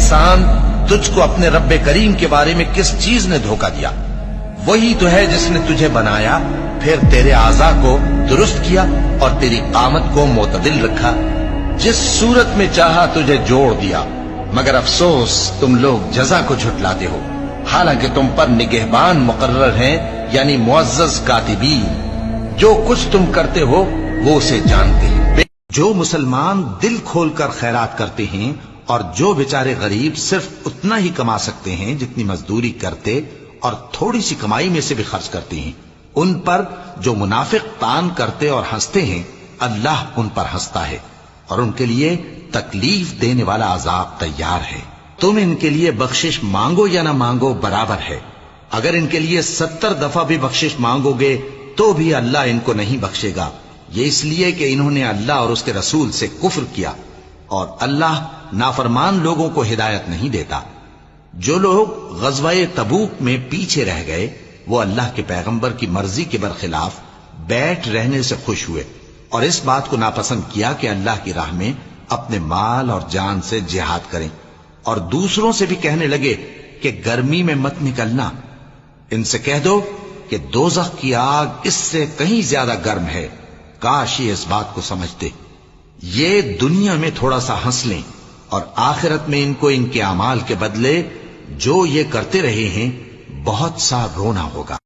انسان، تجھ کو اپنے رب کریم کے بارے میں کس چیز نے دھوکہ دیا؟ وہی تو ہے جس نے تجھے بنایا، پھر تیرے اعضاء کو درست کیا اور تیری قامت کو معتدل رکھا، جس صورت میں چاہا تجھے جوڑ دیا۔ مگر افسوس تم لوگ جزا کو جھٹلاتے ہو، حالانکہ تم پر نگہبان مقرر ہیں، یعنی معزز کاتبین۔ جو کچھ تم کرتے ہو وہ اسے جانتے ہیں۔ جو مسلمان دل کھول کر خیرات کرتے ہیں اور جو بیچارے غریب صرف اتنا ہی کما سکتے ہیں جتنی مزدوری کرتے اور تھوڑی سی کمائی میں سے بھی خرچ کرتے ہیں، ان پر جو منافق تان کرتے اور ہنستے ہیں، اللہ ان پر ہنستا ہے اور ان کے لیے تکلیف دینے والا عذاب تیار ہے۔ تم ان کے لیے بخشش مانگو یا نہ مانگو برابر ہے۔ اگر ان کے لیے 70 دفعہ بھی بخشش مانگو گے تو بھی اللہ ان کو نہیں بخشے گا، یہ اس لیے کہ انہوں نے اللہ اور اس کے رسول سے کفر کیا، اور اللہ نافرمان لوگوں کو ہدایت نہیں دیتا۔ جو لوگ غزوہ تبوک میں پیچھے رہ گئے وہ اللہ کے پیغمبر کی مرضی کے برخلاف بیٹھ رہنے سے خوش ہوئے اور اس بات کو ناپسند کیا کہ اللہ کی راہ میں اپنے مال اور جان سے جہاد کریں، اور دوسروں سے بھی کہنے لگے کہ گرمی میں مت نکلنا۔ ان سے کہہ دو کہ دوزخ کی آگ اس سے کہیں زیادہ گرم ہے، کاش یہ اس بات کو سمجھتے۔ یہ دنیا میں تھوڑا سا ہنس لیں اور آخرت میں ان کو ان کے اعمال کے بدلے جو یہ کرتے رہے ہیں بہت سا رونا ہوگا۔